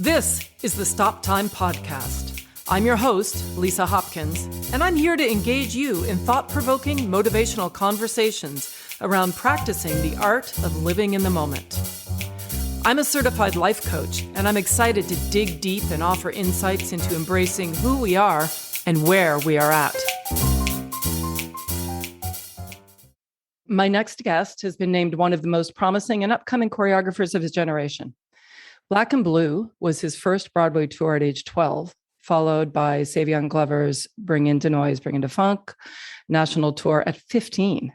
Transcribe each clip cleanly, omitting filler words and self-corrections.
This is the Stop Time Podcast. I'm your host, Lisa Hopkins, and I'm here to engage you in thought-provoking, motivational conversations around practicing the art of living in the moment. I'm a certified life coach, and I'm excited to dig deep and offer insights into embracing who we are and where we are at. My next guest has been named one of the most promising and upcoming choreographers of his generation. Black and Blue was his first Broadway tour at age 12, followed by Savion Glover's Bring Into Noise, Bring Into Funk national tour at 15.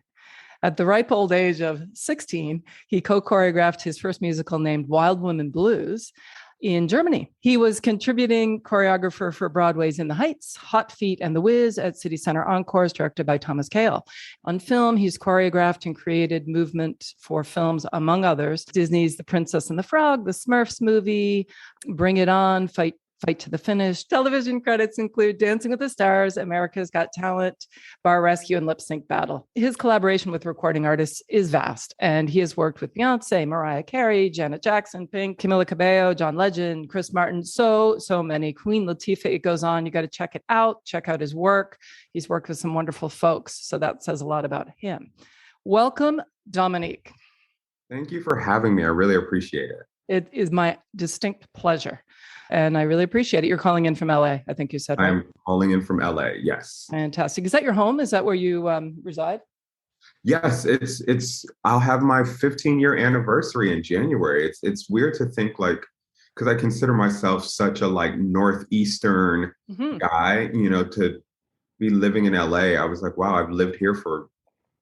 At the ripe old age of 16, he co-choreographed his first musical named Wild Women Blues in Germany. He was contributing choreographer for Broadway's In the Heights, Hot Feet, and The Wiz at City Center Encores, directed by Thomas Kail. On film, he's choreographed and created movement for films, among others, Disney's The Princess and the Frog, the Smurfs Movie, Bring It On, Fight to the Finish. Television credits include Dancing with the Stars, America's Got Talent, Bar Rescue, and Lip Sync Battle. His collaboration with recording artists is vast, and he has worked with Beyonce, Mariah Carey, Janet Jackson, Pink, Camila Cabello, John Legend, Chris Martin, so many. Queen Latifah, it goes on. You got to check it out. Check out his work. He's worked with some wonderful folks, so that says a lot about him. Welcome, Dominique. Thank you for having me. I really appreciate it. It is my distinct pleasure. And I really appreciate it. You're calling in from LA, I think you said. Right? I'm calling in from LA, yes. Fantastic. Is that your home? Is that where you reside? Yes, I'll have my 15-year anniversary in January. It's weird to think because I consider myself such a Northeastern guy, to be living in LA. I was like, wow, I've lived here for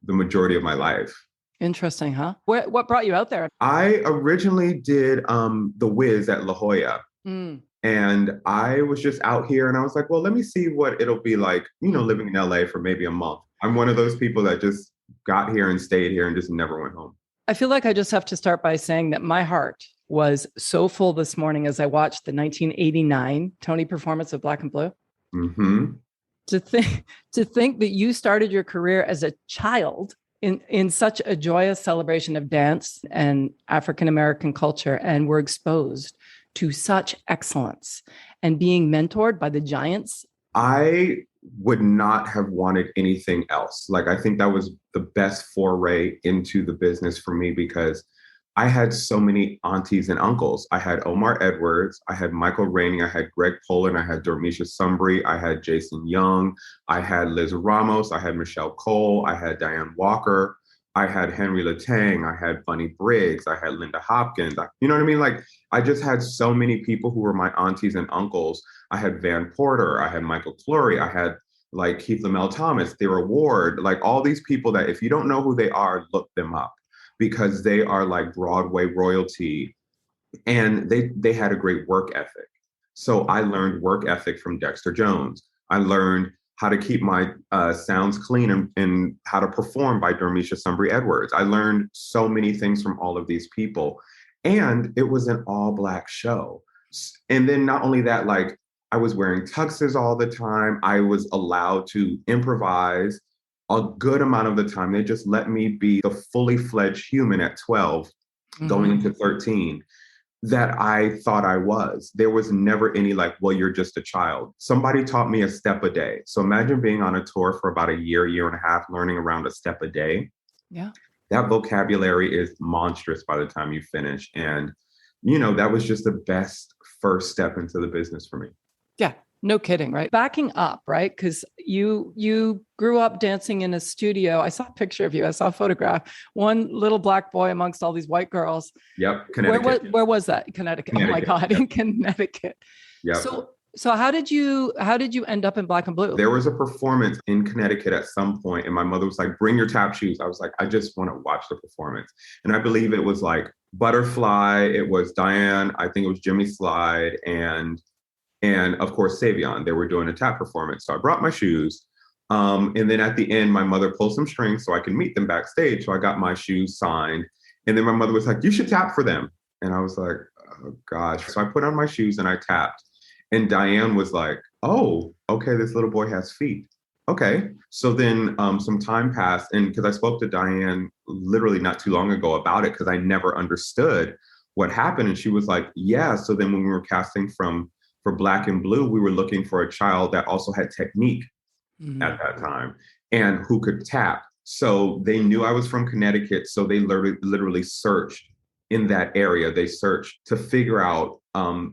the majority of my life. Interesting, huh? What brought you out there? I originally did The Wiz at La Jolla. And I was just out here and I was like, well, let me see what it'll be like, living in LA for maybe a month. I'm one of those people that just got here and stayed here and just never went home. I feel like I just have to start by saying that my heart was so full this morning as I watched the 1989 Tony performance of Black and Blue. Mm-hmm. To think that you started your career as a child in such a joyous celebration of dance and African-American culture and were exposed to such excellence and being mentored by the giants. I would not have wanted anything else. I think that was the best foray into the business for me because I had so many aunties and uncles. I had Omar Edwards, I had Michael Rainey, I had Greg Poland, I had Dormisha Sumbry, I had Jason Young, I had Liz Ramos, I had Michelle Cole, I had Diane Walker, I had Henry Latang, I had Bunny Briggs, I had Linda Hopkins. You know what I mean? I just had so many people who were my aunties and uncles. I had Van Porter, I had Michael Clory, I had Keith Lamel Thomas, Thera Ward, all these people that if you don't know who they are, look them up because they are Broadway royalty and they had a great work ethic. So I learned work ethic from Dexter Jones. I learned how to keep my sounds clean and how to perform by Dormisha Sumbry Edwards. I learned so many things from all of these people. And it was an all Black show. And then not only that, I was wearing tuxes all the time. I was allowed to improvise a good amount of the time. They just let me be the fully fledged human at 12, going into 13. That I thought I was. There was never any well, you're just a child. Somebody taught me a step a day. So imagine being on a tour for about a year and a half, learning around a step a day. Yeah. That vocabulary is monstrous by the time you finish. And, that was just the best first step into the business for me. Yeah. No kidding, right? Backing up, right? Because you grew up dancing in a studio. I saw a picture of you. I saw a photograph. One little Black boy amongst all these white girls. Yep, Connecticut. Where was that? Connecticut. Oh my God, in Connecticut. Yep. So how did you end up in Black and Blue? There was a performance in Connecticut at some point, and my mother was like, "Bring your tap shoes." I was like, "I just want to watch the performance." And I believe it was Butterfly. It was Diane. I think it was Jimmy Slide and of course, Savion. They were doing a tap performance. So I brought my shoes. And then at the end, my mother pulled some strings so I could meet them backstage. So I got my shoes signed. And then my mother was like, "You should tap for them." And I was like, oh, gosh. So I put on my shoes and I tapped. And Diane was like, "Oh, okay, this little boy has feet." Okay. So then some time passed. And because I spoke to Diane literally not too long ago about it, because I never understood what happened? And she was like, yeah. So then when we were casting for Black and Blue, we were looking for a child that also had technique at that time and who could tap. So they knew I was from Connecticut. So they literally searched in that area. They searched to figure out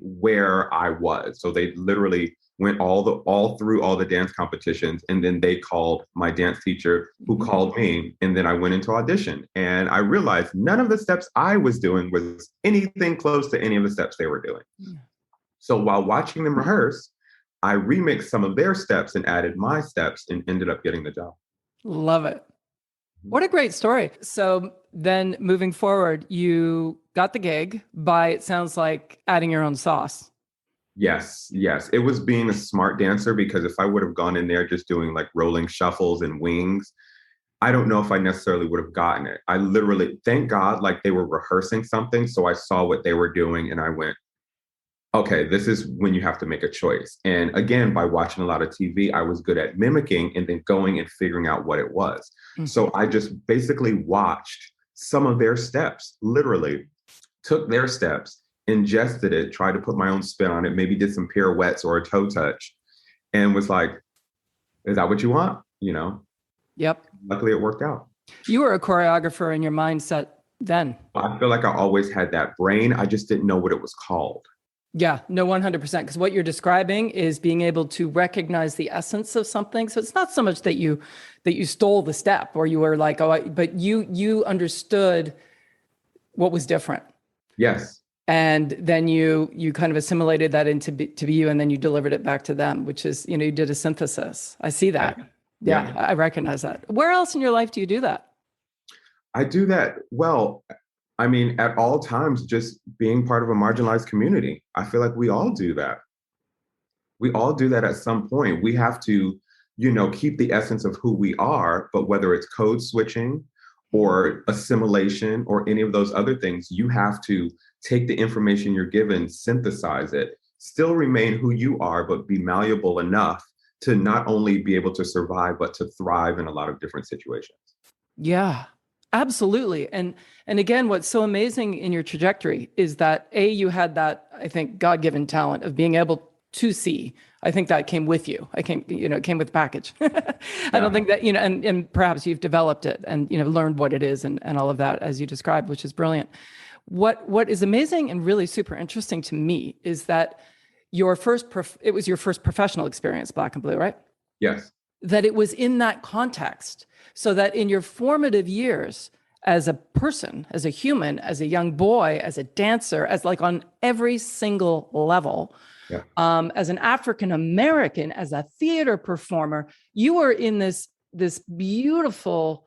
where I was. So they literally went all through all the dance competitions. And then they called my dance teacher who called me. And then I went into audition. And I realized none of the steps I was doing was anything close to any of the steps they were doing. So while watching them rehearse, I remixed some of their steps and added my steps and ended up getting the job. Love it. What a great story. So then moving forward, you got the gig by, it sounds like, adding your own sauce. Yes. It was being a smart dancer, because if I would have gone in there just doing like rolling shuffles and wings, I don't know if I necessarily would have gotten it. I literally, thank God, like they were rehearsing something. So I saw what they were doing and I went, okay, this is when you have to make a choice. And again, by watching a lot of TV, I was good at mimicking and then going and figuring out what it was. So I just basically watched some of their steps, literally took their steps, ingested it, tried to put my own spin on it, maybe did some pirouettes or a toe touch, and was like, is that what you want? You know? Yep. Luckily, it worked out. You were a choreographer in your mindset then. I feel like I always had that brain. I just didn't know what it was called. Yeah, no, 100%. Because what you're describing is being able to recognize the essence of something. So it's not so much that you stole the step or you were like, but you understood what was different. Yes. And then you kind of assimilated that to be you, and then you delivered it back to them, which is, you did a synthesis. I see that. Yeah, I recognize that. Where else in your life do you do that? I do that. Well, I mean, at all times, just being part of a marginalized community. I feel like we all do that. We all do that at some point. We have to, keep the essence of who we are, but whether it's code switching or assimilation or any of those other things, you have to take the information you're given, synthesize it, still remain who you are, but be malleable enough to not only be able to survive, but to thrive in a lot of different situations. Yeah. Absolutely. And again, what's so amazing in your trajectory is that you had that, I think, God-given talent of being able to see. I think that came with you. It came with the package. I don't think that, and perhaps you've developed it and, learned what it is and all of that as you described, which is brilliant. What is amazing and really super interesting to me is that it was your first professional experience, Black and Blue, right? Yes. That it was in that context. So that in your formative years as a person, as a human, as a young boy, as a dancer, as like on every single level, as an African-American, as a theater performer, you were in this beautiful,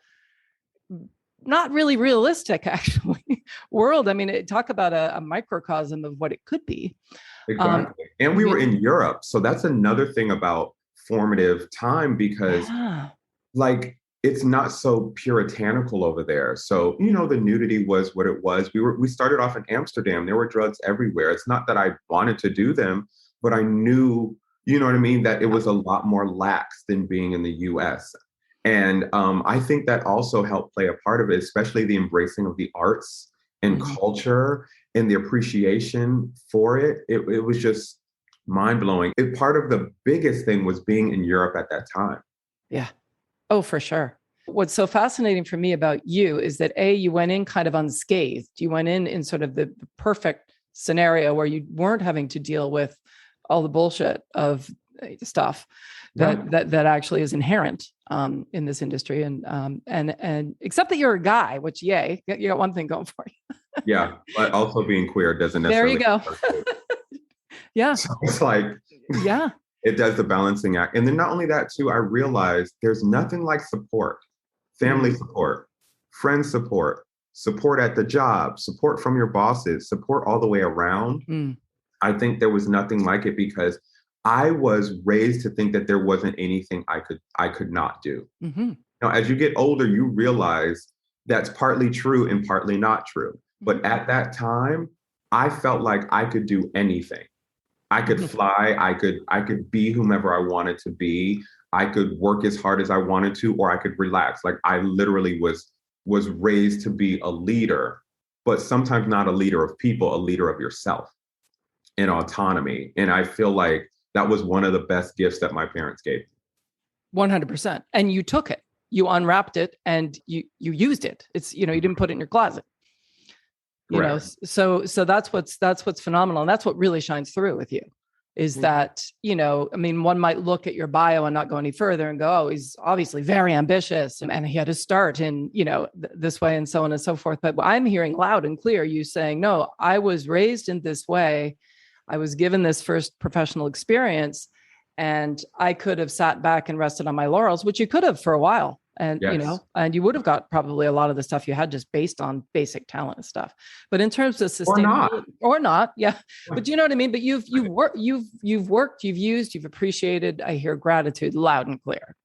not really realistic actually, world. I mean, talk about a microcosm of what it could be. Exactly. And we were in Europe. So that's another thing about formative time, because it's not so puritanical over there. So, the nudity was what it was. We started off in Amsterdam. There were drugs everywhere. It's not that I wanted to do them, but I knew, that it was a lot more lax than being in the US. And I think that also helped play a part of it, especially the embracing of the arts and culture and the appreciation for it. It was just mind-blowing. Part of the biggest thing was being in Europe at that time. Yeah. Oh, for sure. What's so fascinating for me about you is that you went in kind of unscathed. You went in sort of the perfect scenario where you weren't having to deal with all the bullshit of stuff that actually is inherent in this industry. And except that you're a guy, which you got one thing going for you. Yeah, but also being queer doesn't necessarily. There you go. Yeah. So it's like, yeah. It does the balancing act. And then not only that too, I realized there's nothing like support, family support, friend support at the job, support from your bosses, support all the way around. I think there was nothing like it, because I was raised to think that there wasn't anything I could not do. Now, as you get older, you realize that's partly true and partly not true. But at that time, I felt like I could do anything. I could fly, I could be whomever I wanted to be. I could work as hard as I wanted to, or I could relax. Like I literally was raised to be a leader. but sometimes not a leader of people, a leader of yourself and autonomy. And I feel like that was one of the best gifts that my parents gave me. 100%. And you took it, you unwrapped it, and you used it. It's, you didn't put it in your closet. Correct. So that's what's phenomenal. And that's what really shines through with you is that, one might look at your bio and not go any further and go, oh, he's obviously very ambitious and he had to start in, this way and so on and so forth. But I'm hearing loud and clear you saying, no, I was raised in this way. I was given this first professional experience and I could have sat back and rested on my laurels, which you could have for a while. And, Yes. And you would have got probably a lot of the stuff you had just based on basic talent and stuff. But in terms of sustainability or not. Yeah. But you know what I mean? But you've worked, you've used, you've appreciated. I hear gratitude loud and clear.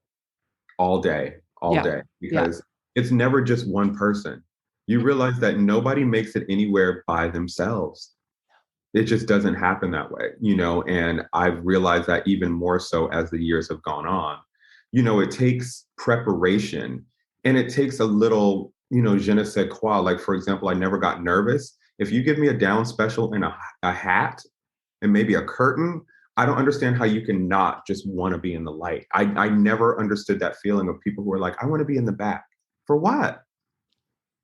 All day, because it's never just one person. You realize that nobody makes it anywhere by themselves. It just doesn't happen that way, and I've realized that even more so as the years have gone on. It takes preparation and it takes a little, je ne sais quoi. Like, for example, I never got nervous. If you give me a down special and a hat and maybe a curtain, I don't understand how you can not just want to be in the light. I never understood that feeling of people who are like, I want to be in the back. For what?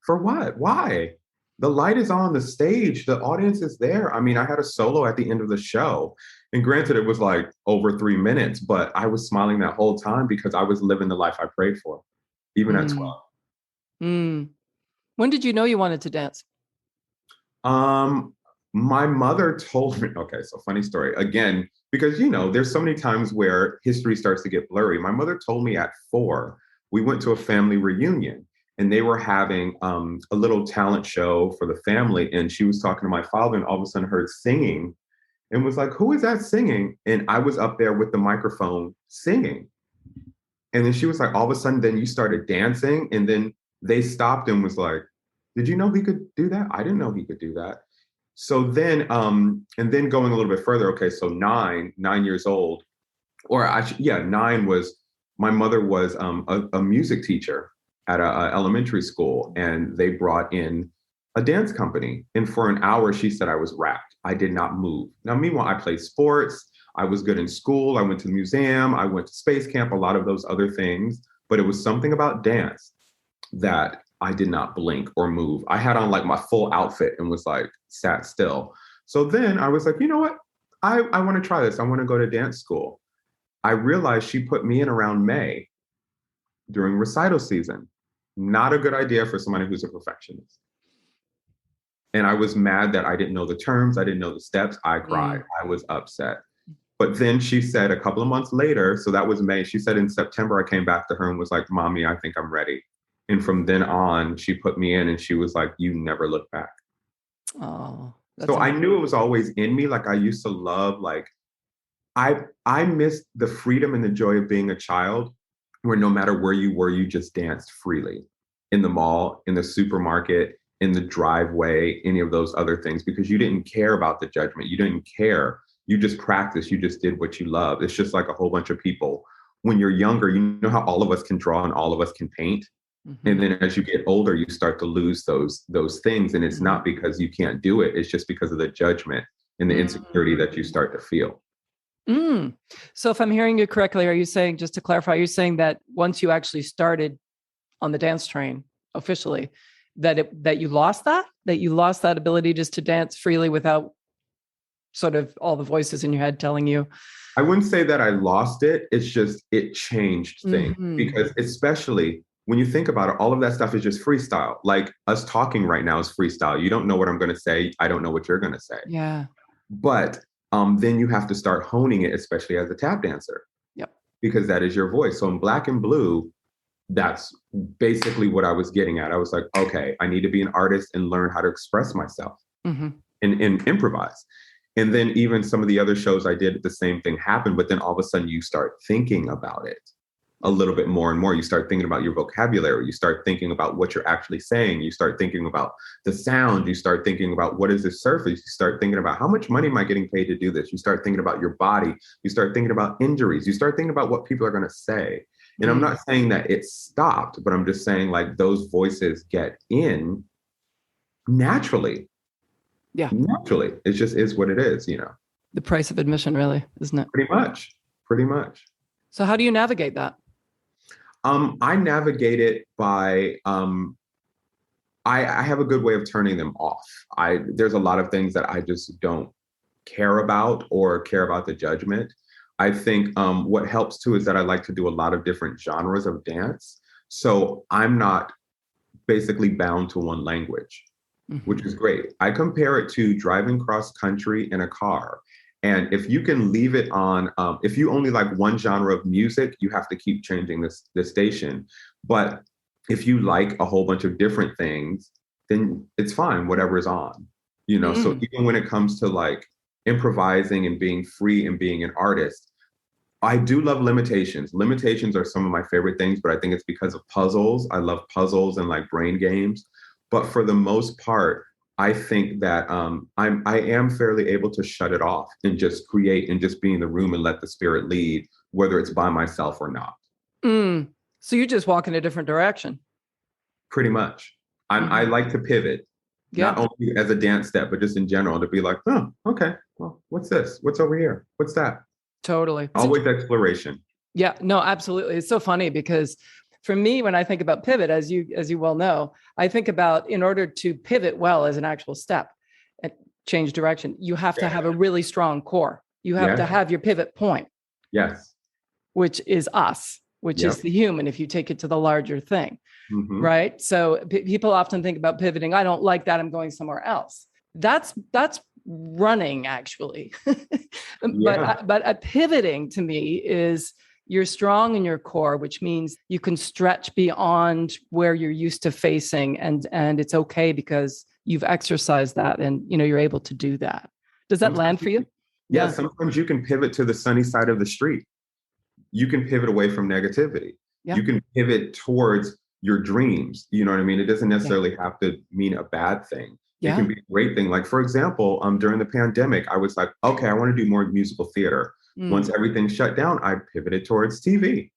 For what? Why? The light is on the stage. The audience is there. I mean, I had a solo at the end of the show. And granted, it was like over 3 minutes, but I was smiling that whole time because I was living the life I prayed for, even at 12. When did you know you wanted to dance? My mother told me, okay, so funny story. Again, because, there's so many times where history starts to get blurry. My mother told me at 4, we went to a family reunion. And they were having a little talent show for the family. And she was talking to my father and all of a sudden heard singing and was like, who is that singing? And I was up there with the microphone singing. And then she was like, all of a sudden, then you started dancing. And then they stopped and was like, did you know he could do that? I didn't know he could do that. So then, and then going a little bit further, okay, so 9 years old, or actually, 9 was, my mother was a music teacher at a elementary school, and they brought in a dance company. And for an hour, she said I was wrapped. I did not move. Now, meanwhile, I played sports. I was good in school. I went to the museum. I went to space camp, a lot of those other things. But it was something about dance that I did not blink or move. I had on like my full outfit and was like sat still. So then I was like, you know what? I want to try this. I want to go to dance school. I realized she put me in around May during recital season. Not a good idea for somebody who's a perfectionist. And I was mad that I didn't know the terms. I didn't know the steps. I cried. I was upset. But then she said a couple of months later, so that was May, she said in September, I came back to her and was like, Mommy, I think I'm ready. And from then on, she put me in and she was like, you never look back. Oh, so I knew it was always in me. Like I used to love, like, I missed the freedom and the joy of being a child where no matter where you were, you just danced freely in the mall, in the supermarket, in the driveway, any of those other things, because you didn't care about the judgment. You didn't care. You just practiced. You just did what you loved. It's just like a whole bunch of people. When you're younger, you know how all of us can draw and all of us can paint. Mm-hmm. And then as you get older, you start to lose those things. And it's not because you can't do it. It's just because of the judgment and the insecurity that you start to feel. So if I'm hearing you correctly, are you saying, just to clarify, you're saying that once you actually started on the dance train officially, that you lost that you lost that ability just to dance freely without sort of all the voices in your head telling you? I wouldn't say that I lost it. It's just, it changed things because especially when you think about it, all of that stuff is just freestyle. Like us talking right now is freestyle. You don't know what I'm going to say. I don't know what you're going to say. Yeah. But then you have to start honing it, especially as a tap dancer. Yep. Because that is your voice. So in Black and Blue, that's basically what I was getting at. I was like, okay, I need to be an artist and learn how to express myself and improvise. And then even some of the other shows I did, the same thing happened. But then all of a sudden you start thinking about it a little bit more and more. You start thinking about your vocabulary. You start thinking about what you're actually saying. You start thinking about the sound. You start thinking about what is this surface. You start thinking about how much money am I getting paid to do this? You start thinking about your body. You start thinking about injuries. You start thinking about what people are going to say. And I'm not saying that it stopped, but I'm just saying like those voices get in Naturally. Yeah. Naturally. It just is what it is, you know. The price of admission, really, isn't it? Pretty much. Pretty much. So how do you navigate that? I navigate it by I have a good way of turning them off. There's a lot of things that I just don't care about or care about the judgment. I think what helps too is that I like to do a lot of different genres of dance. So I'm not basically bound to one language, which is great. I compare it to driving cross country in a car. And if you can leave it on, if you only like one genre of music, you have to keep changing the station. But if you like a whole bunch of different things, then it's fine, whatever is on. You know, so even when it comes to like improvising and being free and being an artist, I do love limitations. Limitations are some of my favorite things, but I think it's because of puzzles. I love puzzles and like brain games. But for the most part, I think that I am fairly able to shut it off and just create and just be in the room and let the spirit lead, whether it's by myself or not. So you just walk in a different direction. Pretty much. I like to pivot, not only as a dance step, but just in general to be like, oh, okay, well, what's this? What's over here? What's that? Totally. Always exploration. Yeah, no, absolutely. It's so funny because for me, when I think about pivot, as you well know, I think about in order to pivot well as an actual step and change direction, you have to have a really strong core. You have to have your pivot point. Yes. Which is us, which is the human, if you take it to the larger thing. Right. So people often think about pivoting. I don't like that. I'm going somewhere else. That's running actually. But pivoting to me is you're strong in your core, which means you can stretch beyond where you're used to facing. And it's okay because you've exercised that and, you know, you're able to do that. Does that land for you? Yeah. Sometimes you can pivot to the sunny side of the street. You can pivot away from negativity. You can pivot towards your dreams. You know what I mean? It doesn't necessarily have to mean a bad thing. It can be a great thing. Like, for example, during the pandemic, I was like, okay, I want to do more musical theater. Once everything shut down, I pivoted towards TV.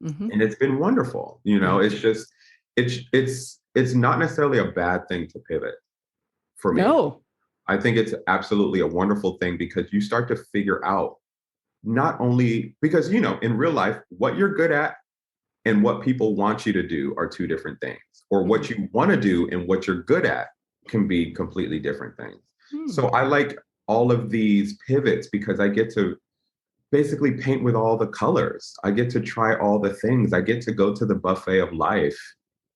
And it's been wonderful. You know, it's just, it's not necessarily a bad thing to pivot for me. No. I think it's absolutely a wonderful thing because you start to figure out not only because, you know, in real life, what you're good at and what people want you to do are two different things, or what you want to do and what you're good at can be completely different things. So I like all of these pivots because I get to basically paint with all the colors. I get to try all the things. I get to go to the buffet of life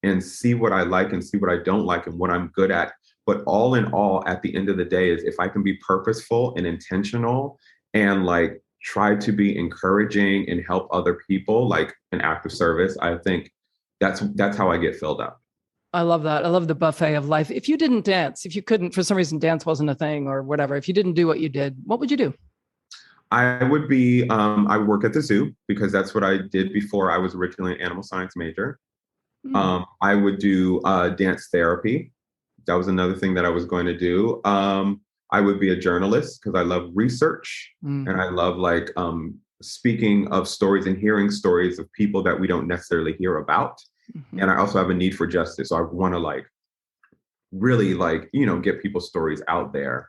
and see what I like and see what I don't like and what I'm good at. But all in all, at the end of the day, is if I can be purposeful and intentional and like try to be encouraging and help other people, like an act of service, I think that's how I get filled up. I love that. I love the buffet of life. If you didn't dance, if you couldn't, for some reason, dance wasn't a thing or whatever, if you didn't do what you did, what would you do? I would be, I would work at the zoo because that's what I did before. I was originally an animal science major. I would do dance therapy. That was another thing that I was going to do. I would be a journalist because I love research and I love like speaking of stories and hearing stories of people that we don't necessarily hear about. And I also have a need for justice. So I want to like really like, you know, get people's stories out there.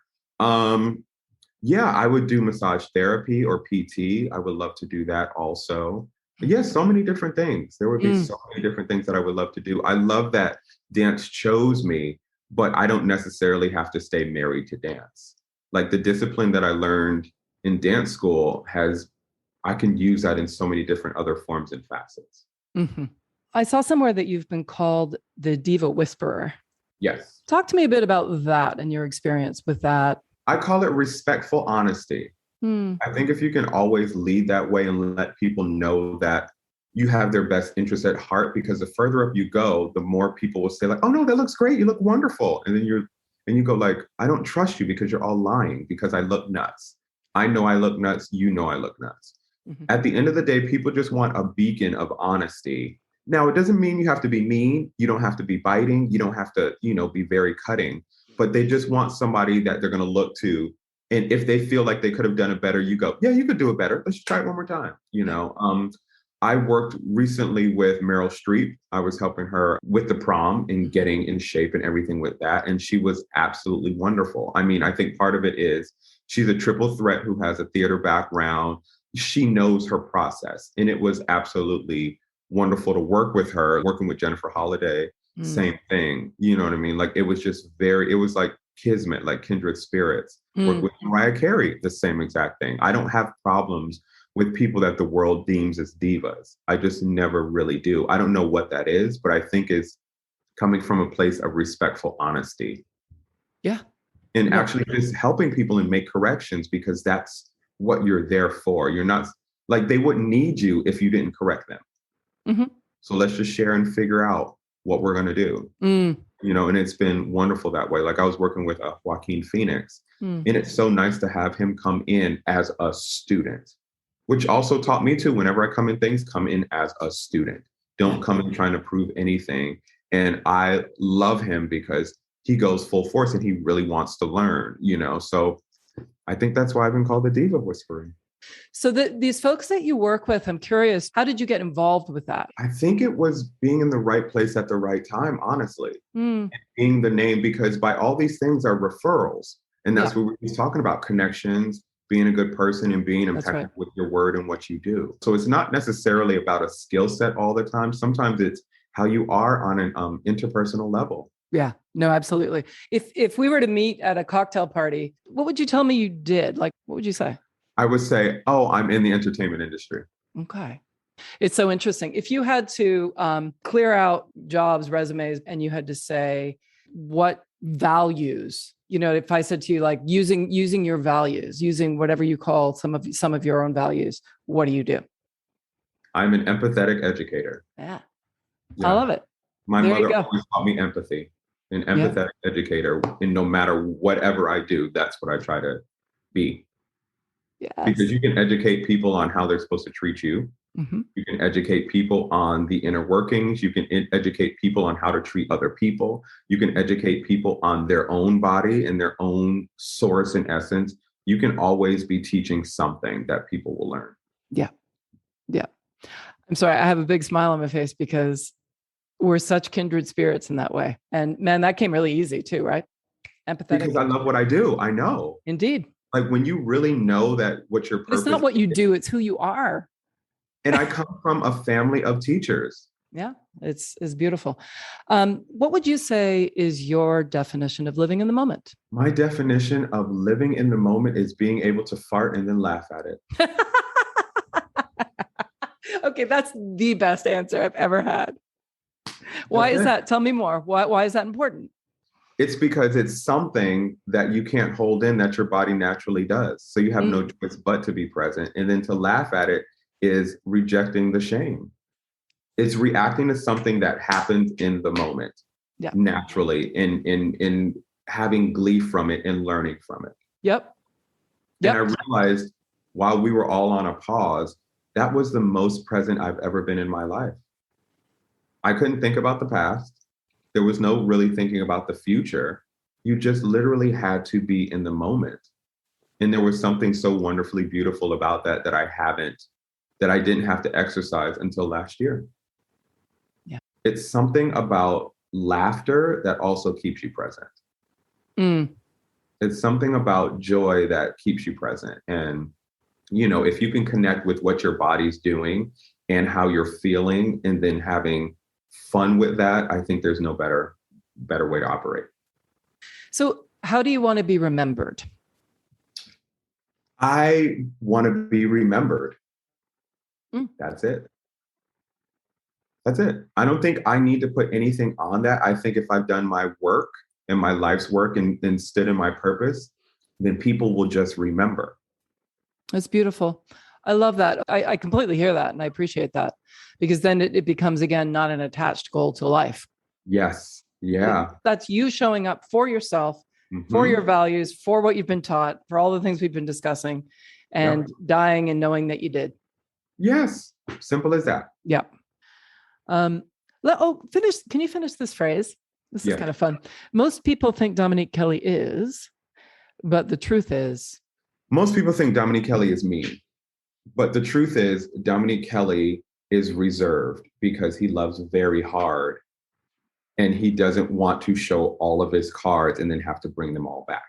Yeah, I would do massage therapy or PT. I would love to do that also. But yes, so many different things. There would be so many different things that I would love to do. I love that dance chose me, but I don't necessarily have to stay married to dance. Like the discipline that I learned in dance school I can use that in so many different other forms and facets. I saw somewhere that you've been called the diva whisperer. Yes. Talk to me a bit about that and your experience with that. I call it respectful honesty. I think if you can always lead that way and let people know that you have their best interest at heart, because the further up you go, the more people will say like, oh no, that looks great. You look wonderful. And then you go like, I don't trust you because you're all lying because I look nuts. I know I look nuts. You know I look nuts. At the end of the day, people just want a beacon of honesty. Now, it doesn't mean you have to be mean. You don't have to be biting. You don't have to, you know, be very cutting, but they just want somebody that they're going to look to. And if they feel like they could have done it better, you go, yeah, you could do it better. Let's try it one more time. You know, I worked recently with Meryl Streep. I was helping her with the prom and getting in shape and everything with that. And she was absolutely wonderful. I mean, I think part of it is she's a triple threat who has a theater background. She knows her process. And it was absolutely wonderful to work with her. Working with Jennifer Holliday, same thing. You know what I mean? Like it was just it was like kismet, like kindred spirits. Work with Mariah Carey, the same exact thing. I don't have problems with people that the world deems as divas. I just never really do. I don't know what that is, but I think it's coming from a place of respectful honesty. Yeah. And actually just helping people and make corrections because that's what you're there for. You're not like they wouldn't need you if you didn't correct them. Mm-hmm. So let's just share and figure out what we're going to do. You know, and it's been wonderful that way. Like I was working with Joaquin Phoenix, and it's so nice to have him come in as a student, which also taught me to, whenever I come in things, come in as a student. Don't come in trying to prove anything. And I love him because he goes full force and he really wants to learn, you know? So I think that's why I've been called the Diva Whisperer. So these folks that you work with, I'm curious, how did you get involved with that? I think it was being in the right place at the right time, honestly. And being the name, because by all these things are referrals. And that's what we were talking about, connections, being a good person and being impeccable with your word and what you do. So it's not necessarily about a skill set all the time. Sometimes it's how you are on an interpersonal level. Yeah, no, absolutely. If we were to meet at a cocktail party, what would you tell me you did? Like, what would you say? I would say, oh, I'm in the entertainment industry. Okay. It's so interesting. If you had to clear out jobs, resumes, and you had to say what values, you know, if I said to you, like using your values, using whatever you call some of your own values, what do you do? I'm an empathetic educator. Yeah. I love it. My mother always taught me empathy, an empathetic educator. And no matter whatever I do, that's what I try to be. Yes. Because you can educate people on how they're supposed to treat you. You can educate people on the inner workings. You can educate people on how to treat other people. You can educate people on their own body and their own source and essence. You can always be teaching something that people will learn. Yeah. Yeah. I'm sorry. I have a big smile on my face because we're such kindred spirits in that way. And man, that came really easy too, right? Empathetic. Because I love what I do. I know. Indeed. Like when you really know that what your purpose is. It's not what you do, it's who you are. And I come from a family of teachers. Yeah, it's beautiful. What would you say is your definition of living in the moment? My definition of living in the moment is being able to fart and then laugh at it. Okay, that's the best answer I've ever had. Why is that? Tell me more. Why is that important? It's because it's something that you can't hold in that your body naturally does. So you have no choice but to be present. And then to laugh at it is rejecting the shame. It's reacting to something that happened in the moment naturally and having glee from it and learning from it. Yep. And I realized while we were all on a pause, that was the most present I've ever been in my life. I couldn't think about the past. There was no really thinking about the future. You just literally had to be in the moment. And there was something so wonderfully beautiful about that that I didn't have to exercise until last year. Yeah. It's something about laughter that also keeps you present. It's something about joy that keeps you present. And, you know, if you can connect with what your body's doing and how you're feeling and then having fun with that, I think there's no better way to operate. So how do you want to be remembered? I want to be remembered. That's it. That's it. I don't think I need to put anything on that. I think if I've done my work and my life's work and stood in my purpose, then people will just remember. That's beautiful. I love that. I completely hear that. And I appreciate that because then it becomes, again, not an attached goal to life. Yes. Yeah. That's you showing up for yourself, for your values, for what you've been taught, for all the things we've been discussing and dying and knowing that you did. Yes. Simple as that. Yep. Can you finish this phrase? This is kind of fun. Most people think Dominique Kelley is, but the truth is. Most people think Dominique Kelley is me. But the truth is, Dominique Kelley is reserved because he loves very hard and he doesn't want to show all of his cards and then have to bring them all back.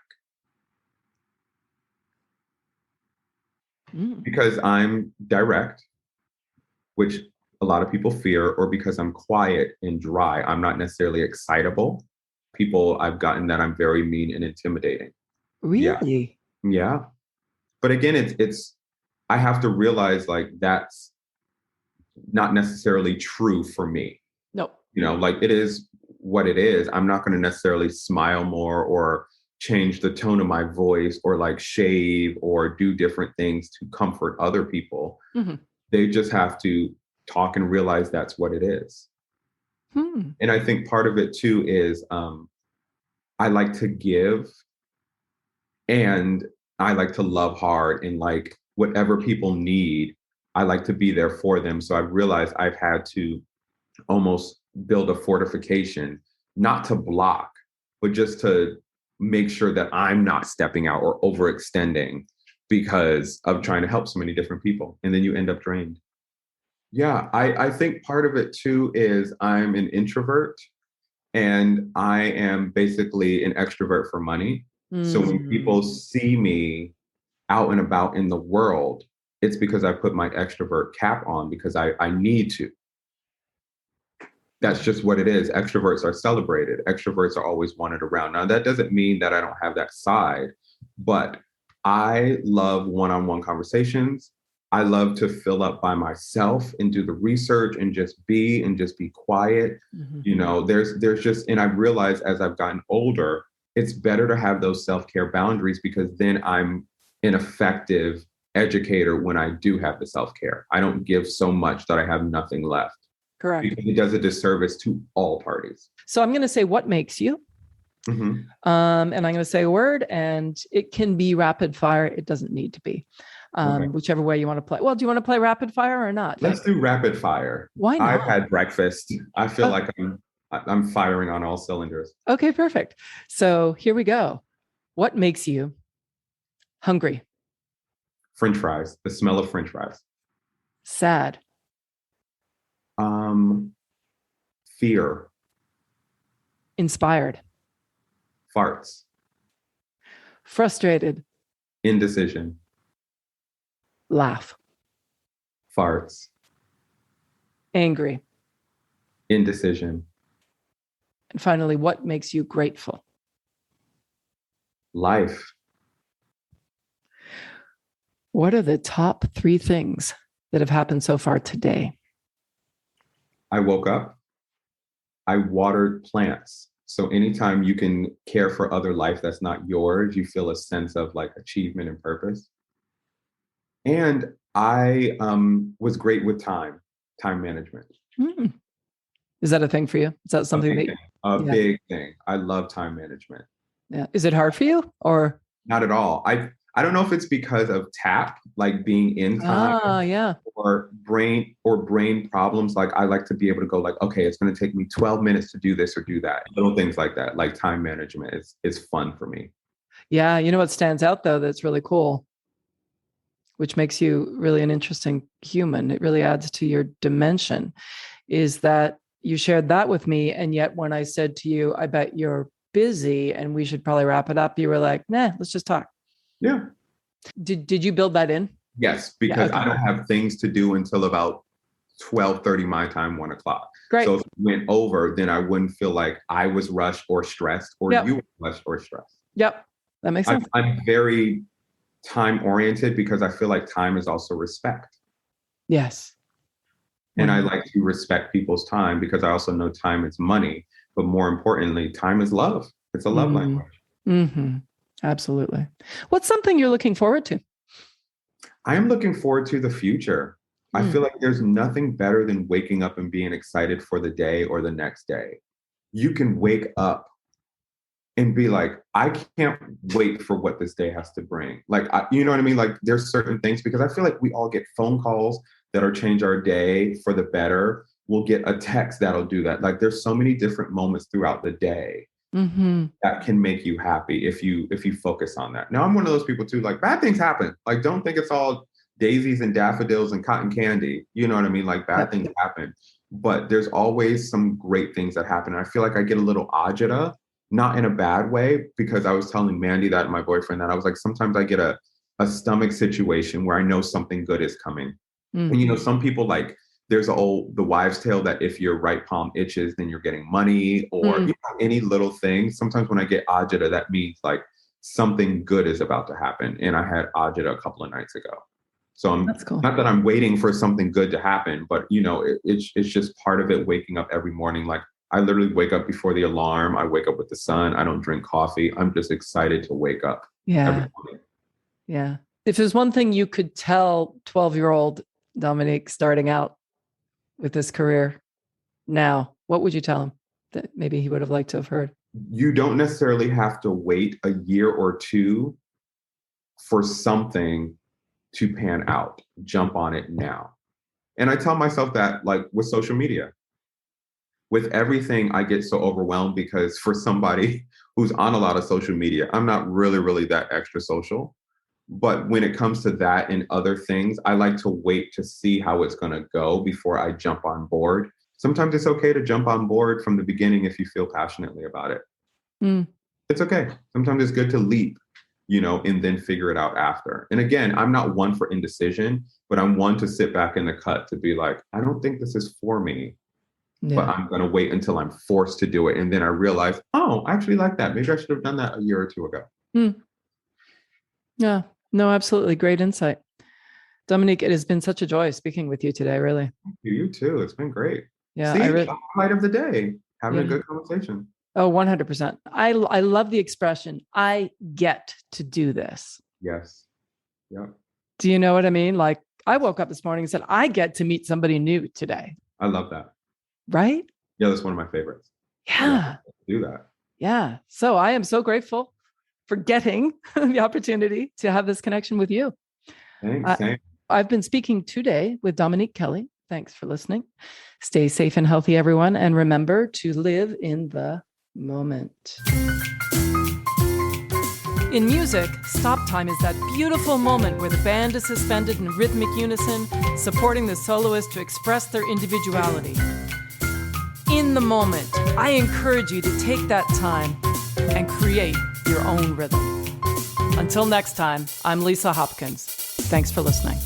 Because I'm direct, which a lot of people fear, or because I'm quiet and dry. I'm not necessarily excitable. People, I've gotten that I'm very mean and intimidating. Really? Yeah. But again, it's I have to realize like that's not necessarily true for me. No. You know, like it is what it is. I'm not going to necessarily smile more or change the tone of my voice or like shave or do different things to comfort other people. Mm-hmm. They just have to talk and realize that's what it is. And I think part of it too is I like to give and I like to love hard, and like whatever people need, I like to be there for them. So I've realized I've had to almost build a fortification, not to block, but just to make sure that I'm not stepping out or overextending because of trying to help so many different people. And then you end up drained. Yeah, I think part of it too is I'm an introvert and I am basically an extrovert for money. So when people see me out and about in the world, it's because I put my extrovert cap on because I need to. That's just what it is. Extroverts are celebrated. Extroverts are always wanted around. Now, that doesn't mean that I don't have that side, but I love one-on-one conversations. I love to fill up by myself and do the research and just be quiet. You know, there's just, and I've realized as I've gotten older, it's better to have those self-care boundaries because then I'm an effective educator when I do have the self-care. I don't give so much that I have nothing left. Correct. Because it does a disservice to all parties. So I'm going to say what makes you. And I'm going to say a word, and it can be rapid fire. It doesn't need to be. Whichever way you want to play. Well, do you want to play rapid fire or not? Let's do rapid fire. Why not? I've had breakfast. I feel like I'm firing on all cylinders. Okay, perfect. So here we go. What makes you hungry? French fries. The smell of French fries. Sad. Fear. Inspired. Farts. Frustrated. Indecision. Laugh. Farts. Angry. Indecision. And finally, what makes you grateful? Life. What are the top 3 things that have happened so far today? I woke up. I watered plants. So anytime you can care for other life that's not yours, you feel a sense of like achievement and purpose. And I was great with time management. Is that a thing for you? Is that something big thing? I love time management. Yeah. Is it hard for you or? Not at all. I don't know if it's because of TAP, like being in time, or brain problems. Like I like to be able to go like, okay, it's going to take me 12 minutes to do this or do that. Little things like that, like time management is fun for me. Yeah. You know what stands out though, that's really cool, which makes you really an interesting human. It really adds to your dimension, is that you shared that with me. And yet when I said to you, I bet you're busy and we should probably wrap it up, you were like, nah, let's just talk. Yeah. Did you build that in? Yes, because I don't have things to do until about 12:30 my time, 1 o'clock. Great. So if it went over, then I wouldn't feel like I was rushed or stressed or you were rushed or stressed. Yep. That makes sense. I'm very time oriented because I feel like time is also respect. Yes. And I like to respect people's time because I also know time is money, but more importantly, time is love. It's a love language. Absolutely. What's something you're looking forward to? I am looking forward to the future. I feel like there's nothing better than waking up and being excited for the day or the next day. You can wake up and be like, I can't wait for what this day has to bring. Like, you know what I mean? Like there's certain things, because I feel like we all get phone calls that'll change our day for the better. We'll get a text that'll do that. Like there's so many different moments throughout the day that can make you happy if you focus on that. Now I'm one of those people too, like bad things happen. Like don't think it's all daisies and daffodils and cotton candy. You know what I mean? Like bad things happen, but there's always some great things that happen. I feel like I get a little agita, not in a bad way, because I was telling Mandy that, my boyfriend, that I was like, sometimes I get a stomach situation where I know something good is coming. And, you know, some people, like, there's the wives' tale that if your right palm itches, then you're getting money, or you know, any little thing. Sometimes when I get agita, that means like something good is about to happen. And I had agita a couple of nights ago. So That's cool. Not that I'm waiting for something good to happen, but you know, it's just part of it, waking up every morning. Like, I literally wake up before the alarm. I wake up with the sun. I don't drink coffee. I'm just excited to wake up every morning. Yeah. If there's one thing you could tell 12-year-old Dominique starting out with his career now, what would you tell him that maybe he would have liked to have heard? You don't necessarily have to wait a year or two for something to pan out. Jump on it now. And I tell myself that, like, with social media, with everything, I get so overwhelmed because for somebody who's on a lot of social media, I'm not really that extra social. But when it comes to that and other things, I like to wait to see how it's going to go before I jump on board. Sometimes it's okay to jump on board from the beginning if you feel passionately about it. It's okay. Sometimes it's good to leap, you know, and then figure it out after. And again, I'm not one for indecision, but I'm one to sit back in the cut to be like, I don't think this is for me, but I'm going to wait until I'm forced to do it. And then I realize, oh, I actually like that. Maybe I should have done that a year or two ago. Yeah. No, absolutely. Great insight. Dominique, it has been such a joy speaking with you today, really. You too. It's been great. Yeah. Highlight of the day, having a good conversation. Oh, 100%. I love the expression, I get to do this. Yes. Yeah. Do you know what I mean? Like, I woke up this morning and said, I get to meet somebody new today. I love that. Right? Yeah, that's one of my favorites. Yeah. Do that. Yeah. So I am so grateful for getting the opportunity to have this connection with you. Thanks. Same. I've been speaking today with Dominique Kelley. Thanks for listening. Stay safe and healthy, everyone. And remember to live in the moment. In music, stop time is that beautiful moment where the band is suspended in rhythmic unison, supporting the soloist to express their individuality. In the moment, I encourage you to take that time and create your own rhythm. Until next time, I'm Lisa Hopkins. Thanks for listening.